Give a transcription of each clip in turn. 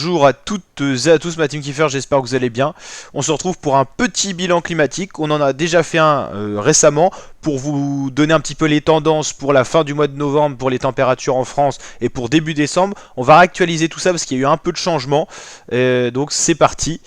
Bonjour à toutes et à tous, ma team Kiefer, j'espère que vous allez bien. On se retrouve pour un petit bilan climatique. On en a déjà fait un récemment pour vous donner un petit peu les tendances pour la fin du mois de novembre, pour les températures en France et pour début décembre. On va réactualiser tout ça parce qu'il y a eu un peu de changement. Donc c'est parti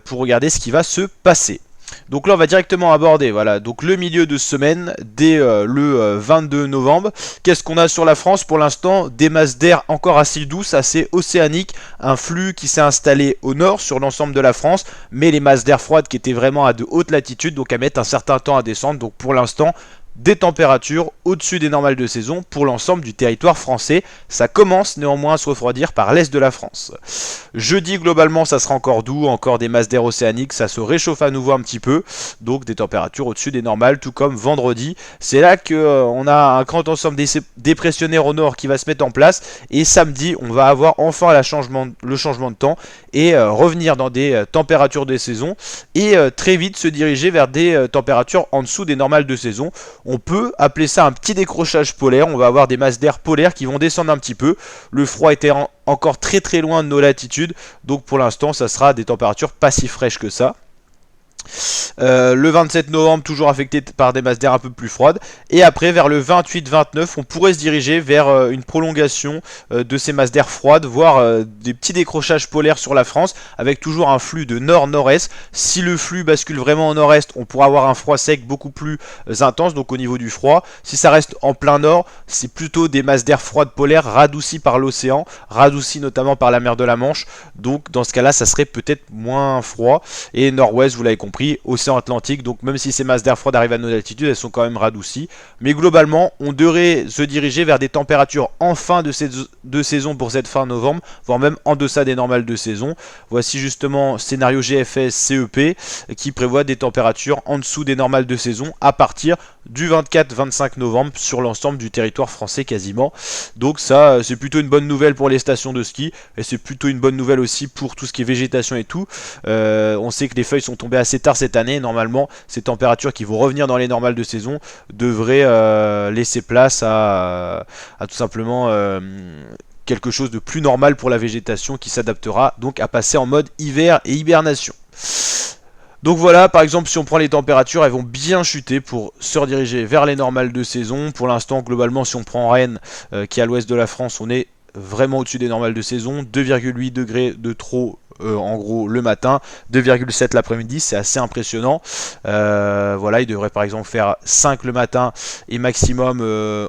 pour regarder ce qui va se passer. Donc là on va directement aborder donc le milieu de semaine dès le 22 novembre. Qu'est-ce qu'on a sur la France pour l'instant? Des masses d'air encore assez douces, assez océaniques, un flux qui s'est installé au nord sur l'ensemble de la France, mais les masses d'air froides qui étaient vraiment à de hautes latitudes, donc à mettre un certain temps à descendre. Donc pour l'instant des températures au-dessus des normales de saison pour l'ensemble du territoire français. Ça commence néanmoins à se refroidir par l'est de la France. Jeudi, globalement, ça sera encore doux, encore des masses d'air océaniques, ça se réchauffe à nouveau un petit peu, donc des températures au-dessus des normales, tout comme vendredi. C'est là qu'on a un grand ensemble dépressionnaire au nord qui va se mettre en place, et samedi, on va avoir enfin le changement de temps, et revenir dans des températures de saison, et très vite se diriger vers des températures en dessous des normales de saison. On peut appeler ça un petit décrochage polaire. On va avoir des masses d'air polaires qui vont descendre un petit peu. Le froid était encore très loin de nos latitudes. Donc pour l'instant, ça sera des températures pas si fraîches que ça. Le 27 novembre, toujours affecté par des masses d'air un peu plus froides. Et après, vers le 28-29, on pourrait se diriger vers une prolongation de ces masses d'air froides, voire des petits décrochages polaires sur la France, avec toujours un flux de nord-nord-est. Si le flux bascule vraiment au nord-est, on pourra avoir un froid sec beaucoup plus intense, donc au niveau du froid. Si ça reste en plein nord, c'est plutôt des masses d'air froides polaires radoucies par l'océan, radoucies notamment par la mer de la Manche. Donc dans ce cas-là, ça serait peut-être moins froid. Et nord-ouest, vous l'avez compris, océan Atlantique, donc même si ces masses d'air froid arrivent à nos altitudes, elles sont quand même radoucies. Mais globalement, on devrait se diriger vers des températures en fin de saison pour cette fin novembre, voire même en deçà des normales de saison. Voici justement scénario GFS CEP qui prévoit des températures en dessous des normales de saison à partir du 24-25 novembre sur l'ensemble du territoire français quasiment. Donc ça, c'est plutôt une bonne nouvelle pour les stations de ski, et c'est plutôt une bonne nouvelle aussi pour tout ce qui est végétation et tout. On sait que les feuilles sont tombées assez tard cette année. Normalement, ces températures qui vont revenir dans les normales de saison devraient laisser place à tout simplement quelque chose de plus normal pour la végétation qui s'adaptera donc à passer en mode hiver et hibernation. Donc voilà, par exemple, si on prend les températures, elles vont bien chuter pour se rediriger vers les normales de saison. Pour l'instant, globalement, si on prend Rennes, qui est à l'ouest de la France, on est vraiment au-dessus des normales de saison. 2,8 degrés de trop en gros le matin, 2,7 l'après-midi, c'est assez impressionnant. Voilà, il devrait par exemple faire 5 le matin et maximum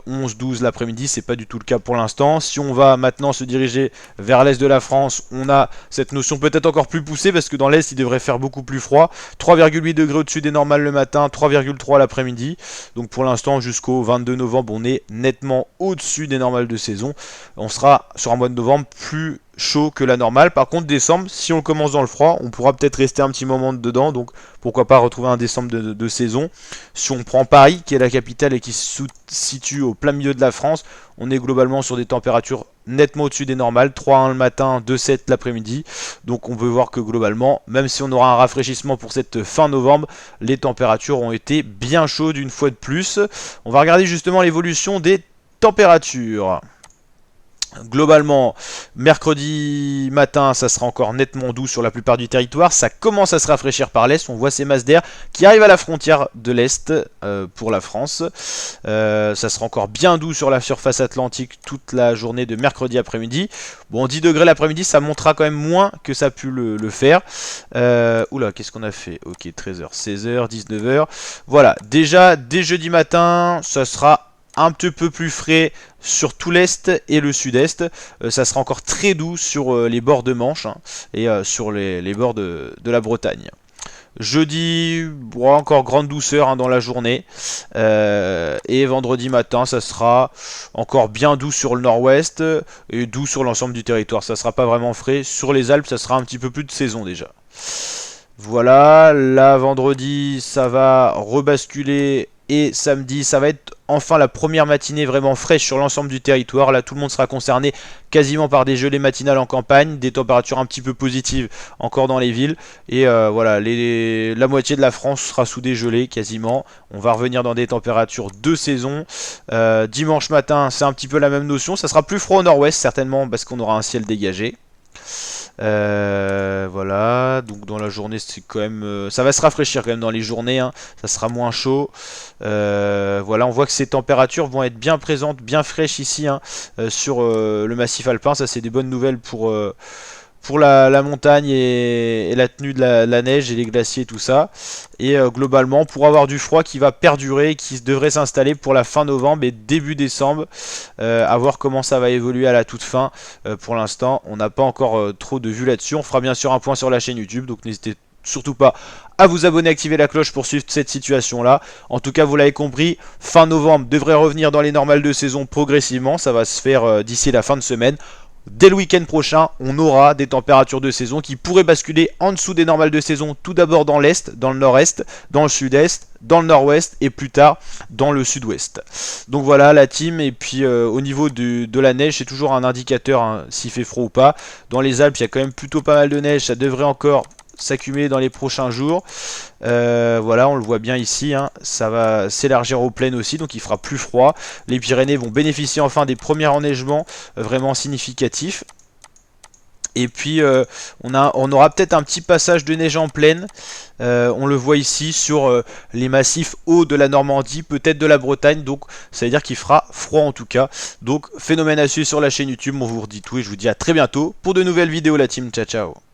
11-12 l'après-midi, c'est pas du tout le cas pour l'instant. Si on va maintenant se diriger vers l'est de la France, on a cette notion peut-être encore plus poussée parce que dans l'est il devrait faire beaucoup plus froid. 3,8 degrés au-dessus des normales le matin, 3,3 l'après-midi. Donc pour l'instant jusqu'au 22 novembre on est nettement au-dessus des normales de saison. On sera sur un mois de novembre plus chaud que la normale. Par contre décembre, si on commence dans le froid, on pourra peut-être rester un petit moment dedans, donc pourquoi pas retrouver un décembre de saison. Si on prend Paris qui est la capitale et qui se situe au plein milieu de la France, on est globalement sur des températures nettement au-dessus des normales, 3,1 le matin, 2,7 l'après-midi. Donc on peut voir que globalement, même si on aura un rafraîchissement pour cette fin novembre, les températures ont été bien chaudes une fois de plus. On va regarder justement l'évolution des températures. Globalement, mercredi matin, ça sera encore nettement doux sur la plupart du territoire. Ça commence à se rafraîchir par l'est. On voit ces masses d'air qui arrivent à la frontière de l'est pour la France. Ça sera encore bien doux sur la surface atlantique toute la journée de mercredi après-midi. Bon, 10 degrés l'après-midi, ça montera quand même moins que ça a pu le faire. Oula, qu'est-ce qu'on a fait? Ok, 13h, 16h, 19h. Voilà, déjà, dès jeudi matin, ça sera un petit peu plus frais sur tout l'est et le sud-est. Ça sera encore très doux sur les bords de Manche et sur les bords de la Bretagne. Jeudi, encore grande douceur dans la journée. Et vendredi matin, ça sera encore bien doux sur le nord-ouest et doux sur l'ensemble du territoire. Ça sera pas vraiment frais. Sur les Alpes, ça sera un petit peu plus de saison déjà. Voilà, là vendredi, ça va rebasculer. Et samedi, ça va être enfin la première matinée vraiment fraîche sur l'ensemble du territoire. Là, tout le monde sera concerné quasiment par des gelées matinales en campagne, des températures un petit peu positives encore dans les villes. Et voilà, la moitié de la France sera sous des gelées quasiment. On va revenir dans des températures de saison. Dimanche matin, c'est un petit peu la même notion. Ça sera plus froid au nord-ouest certainement parce qu'on aura un ciel dégagé. Voilà, donc dans la journée c'est quand même, ça va se rafraîchir quand même dans les journées, hein. Ça sera moins chaud. Voilà, on voit que ces températures vont être bien présentes, bien fraîches ici, hein, sur le massif alpin. Ça c'est des bonnes nouvelles pour la montagne et la tenue de la neige et les glaciers, tout ça. Et globalement, pour avoir du froid qui va perdurer, qui devrait s'installer pour la fin novembre et début décembre, à voir comment ça va évoluer à la toute fin. Pour l'instant, on n'a pas encore trop de vues là-dessus. On fera bien sûr un point sur la chaîne YouTube, donc n'hésitez surtout pas à vous abonner, activer la cloche pour suivre cette situation là. En tout cas, vous l'avez compris, fin novembre devrait revenir dans les normales de saison progressivement. Ça va se faire d'ici la fin de semaine. Dès le week-end prochain, on aura des températures de saison qui pourraient basculer en dessous des normales de saison, tout d'abord dans l'est, dans le nord-est, dans le sud-est, dans le nord-ouest et plus tard dans le sud-ouest. Donc voilà la team. Et puis au niveau de la neige, c'est toujours un indicateur, hein, s'il fait froid ou pas. Dans les Alpes, il y a quand même plutôt pas mal de neige, ça devrait encore s'accumuler dans les prochains jours. Voilà, on le voit bien ici, hein, ça va s'élargir aux plaines aussi, donc il fera plus froid. Les Pyrénées vont bénéficier enfin des premiers enneigements vraiment significatifs. Et puis on aura peut-être un petit passage de neige en plaine. On le voit ici sur les massifs hauts de la Normandie, peut-être de la Bretagne. Donc ça veut dire qu'il fera froid en tout cas. Donc phénomène à suivre sur la chaîne YouTube. On vous redit tout et je vous dis à très bientôt pour de nouvelles vidéos la team. Ciao ciao.